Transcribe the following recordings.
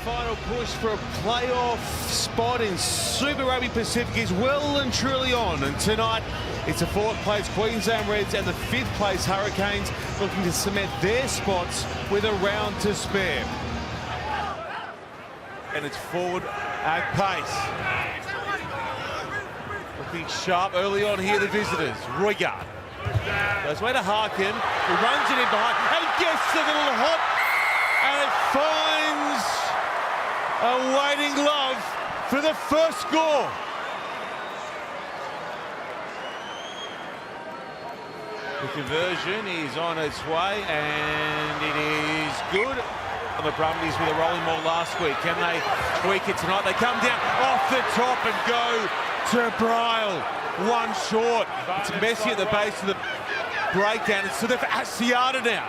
final push for a playoff spot in Super Rugby Pacific is well and truly on, and tonight it's the fourth place Queensland Reds and the fifth place Hurricanes looking to cement their spots with a round to spare. And it's forward at pace. Looking sharp early on here, the visitors. Roygard goes way to Harkin, who runs it in behind and gets a little hop, and it finds a waiting glove for the first score. The conversion is on its way, and it is good. The Brumbies with a rolling ball last week. Can they tweak it tonight? They come down off the top and go to Bryle. One short. It's messy at the base of the breakdown. It's to the Asiata now.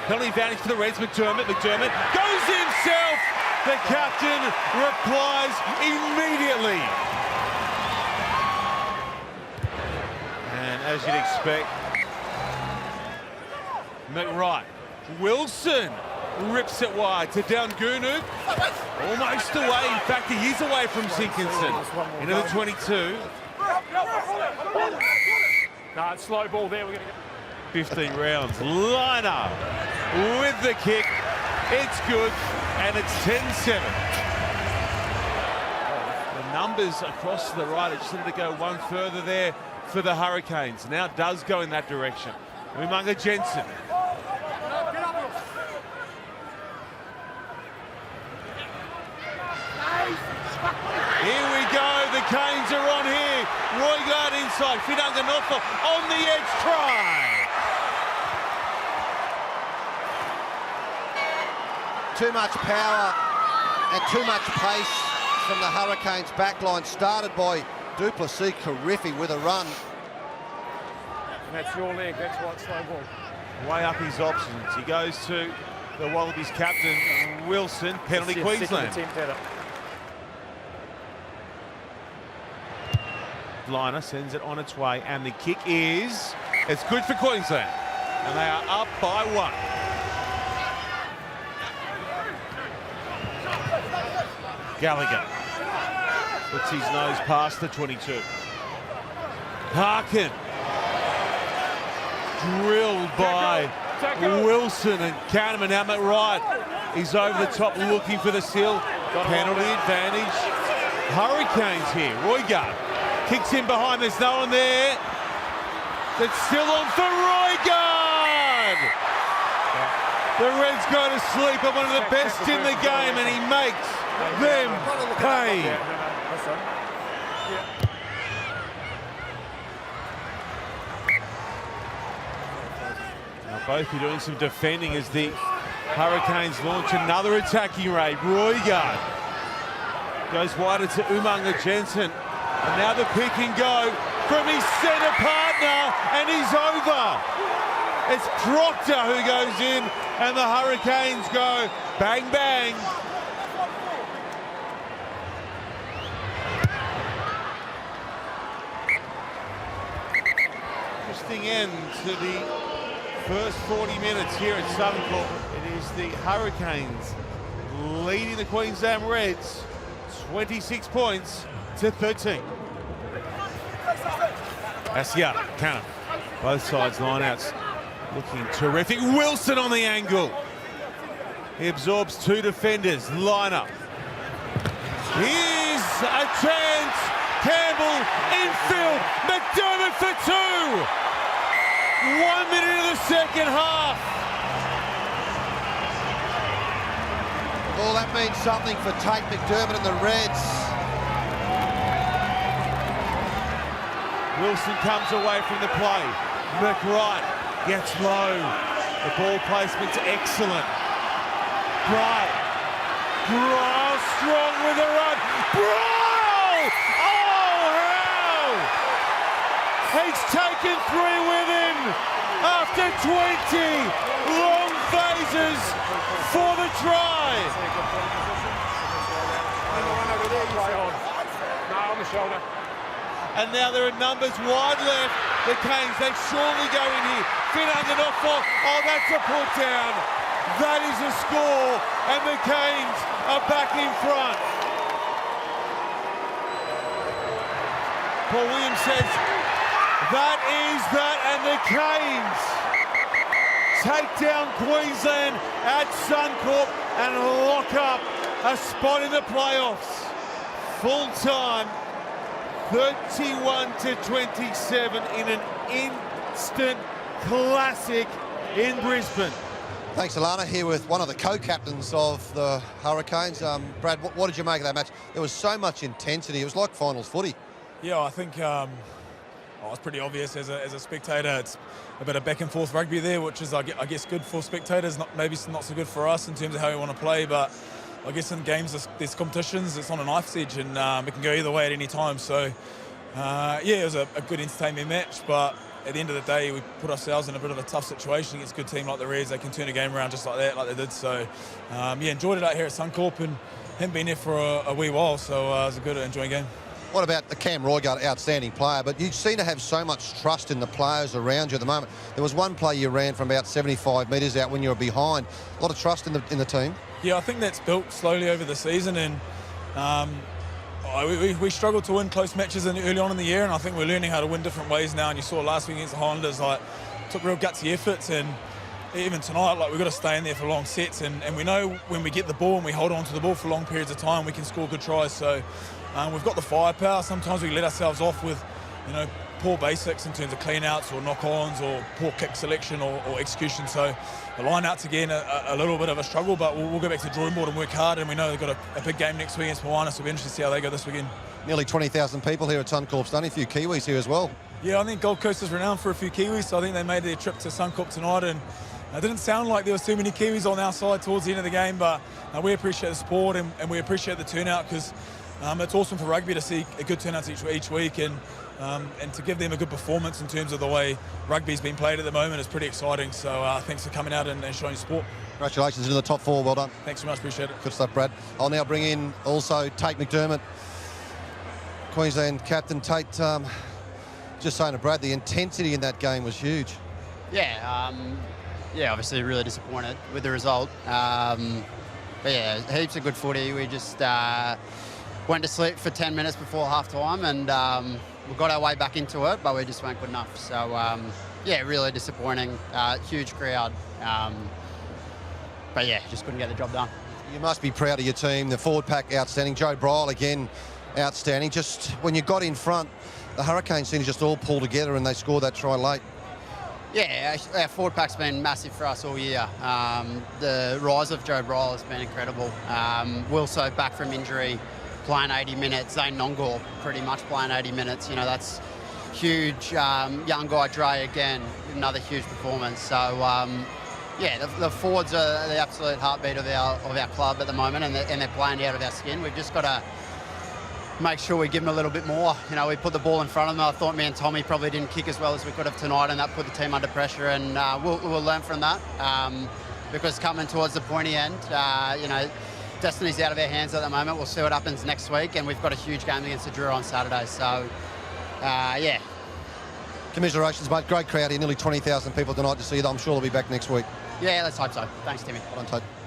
Penalty advantage for the Reds. McDermott goes himself. The captain replies immediately. And as you'd expect, McWright. Wilson rips it wide to Downgunu. Almost away. In fact, he is away from Sinkinson. Into the 22. No, it's slow ball there. We're going to get 15 rounds. Liner with the kick. It's good, and it's 10-7. The numbers across to the right. It just needed to go one further there for the Hurricanes. Now it does go in that direction. Umaga Jensen. Here we go, the Canes are on here. Roygard inside, Finanga-Nofa on the edge, try. Too much power and too much pace from the Hurricanes backline, started by Duplessis Karifi with a run. And that's your leg, that's why it's slow ball. Way up his options. He goes to the Wallabies captain, Wilson, penalty Queensland. Liner sends it on its way, and the kick is, it's good for Queensland, and they are up by one. Gallagher puts his nose past the 22. Harkin drilled by Wilson and Kahneman. Now McWright is over the top looking for the seal. Penalty advantage. Hurricanes here. Roygard kicks in behind, there's no one there. That's still on for Roygard! The Reds go to sleep at one of the best in the game, and he makes them pay. Now both are doing some defending as the Hurricanes launch another attacking raid. Roygard goes wider to Umaga Jensen. And now the pick and go from his centre partner, and he's over. It's Proctor who goes in, and the Hurricanes go bang, bang. Interesting end to the first 40 minutes here at Suncorp. It is the Hurricanes leading the Queensland Reds 26 points to 13. Asiata, Cannon. Both sides lineouts looking terrific. Wilson on the angle. He absorbs two defenders. Liner. Here's a chance. Campbell infield. McDermott for two. 1 minute of the second half. Well, that means something for Tate McDermott and the Reds. Wilson comes away from the play. McWright gets low. The ball placement's excellent. Bryle strong with a run. Bryle! Oh, how! He's taken three with him after 20 long phases for the try. No, on the shoulder. And now there are numbers wide left. The Canes, they surely go in here. Finanga-Nofa. Oh, that's a put down. That is a score, and the Canes are back in front. Paul Williams says, that is that, and the Canes take down Queensland at Suncorp and lock up a spot in the playoffs. Full time, 31-27 in an instant classic in Brisbane. Thanks, Alana, here with one of the co-captains of the Hurricanes. Brad, what did you make of that match? There was so much intensity. It was like finals footy. Yeah, I think it's pretty obvious as a spectator. It's a bit of back and forth rugby there, which is, I guess, good for spectators. Maybe not so good for us in terms of how we want to play, but I guess in games there's competitions. It's on a knife's edge, and it can go either way at any time. So, it was a good entertainment match, but at the end of the day, we put ourselves in a bit of a tough situation against a good team like the Reds. They can turn a game around just like that, like they did. So, enjoyed it out here at Suncorp, and haven't been there for a wee while, so it was a good, enjoying game. What about the Cam Roygaard, outstanding player, but you seem to have so much trust in the players around you at the moment. There was one play you ran from about 75 metres out when you were behind. A lot of trust in the team. Yeah, I think that's built slowly over the season, and we struggled to win close matches early on in the year, and I think we're learning how to win different ways now. And you saw last week against the Highlanders, took real gutsy efforts, and even tonight, we've got to stay in there for long sets, and we know when we get the ball and we hold on to the ball for long periods of time, we can score good tries. So we've got the firepower. Sometimes we let ourselves off with, poor basics in terms of clean-outs or knock-ons or poor kick selection or execution. So the line-outs, again, a little bit of a struggle, but we'll go back to the drawing board and work hard, and we know they've got a big game next week against Moana, so we'll be interested to see how they go this weekend. Nearly 20,000 people here at Suncorp Stadium, a few Kiwis here as well. Yeah, I think Gold Coast is renowned for a few Kiwis, so I think they made their trip to Suncorp tonight, and it didn't sound like there was too many Kiwis on our side towards the end of the game, but we appreciate the support and we appreciate the turnout, because it's awesome for rugby to see a good turnout each week, and to give them a good performance in terms of the way rugby's been played at the moment is pretty exciting. So thanks for coming out and showing support. Congratulations into the top four. Well done. Thanks so much. Appreciate it. Good stuff, Brad. I'll now bring in also Tate McDermott, Queensland captain. Tate, just saying to Brad, the intensity in that game was huge. Yeah, obviously really disappointed with the result. But yeah, heaps of good footy. We just went to sleep for 10 minutes before half-time, and we got our way back into it, but we just weren't good enough. So, really disappointing. Huge crowd. But yeah, just couldn't get the job done. You must be proud of your team. The forward pack, outstanding. Joe Bryle, again, outstanding. Just when you got in front, the Hurricanes seemed to just all pull together and they scored that try late. Yeah, our forward pack's been massive for us all year. The rise of Joe Bryle has been incredible. Wilso back from injury, playing 80 minutes. Zane Nongor pretty much playing 80 minutes. That's huge. Young guy Dre again, another huge performance. So the forwards are the absolute heartbeat of our club at the moment, and they're playing out of our skin. We've just got to make sure we give them a little bit more. We put the ball in front of them. I thought me and Tommy probably didn't kick as well as we could have tonight, and that put the team under pressure, and we'll learn from that, because coming towards the pointy end, destiny's out of our hands at the moment. We'll see what happens next week, and we've got a huge game against the Drew on Saturday. So, Commiserations, mate. Great crowd here. Nearly 20,000 people tonight to see you. I'm sure they'll be back next week. Yeah, let's hope so. Thanks, Timmy. Well done, Tate.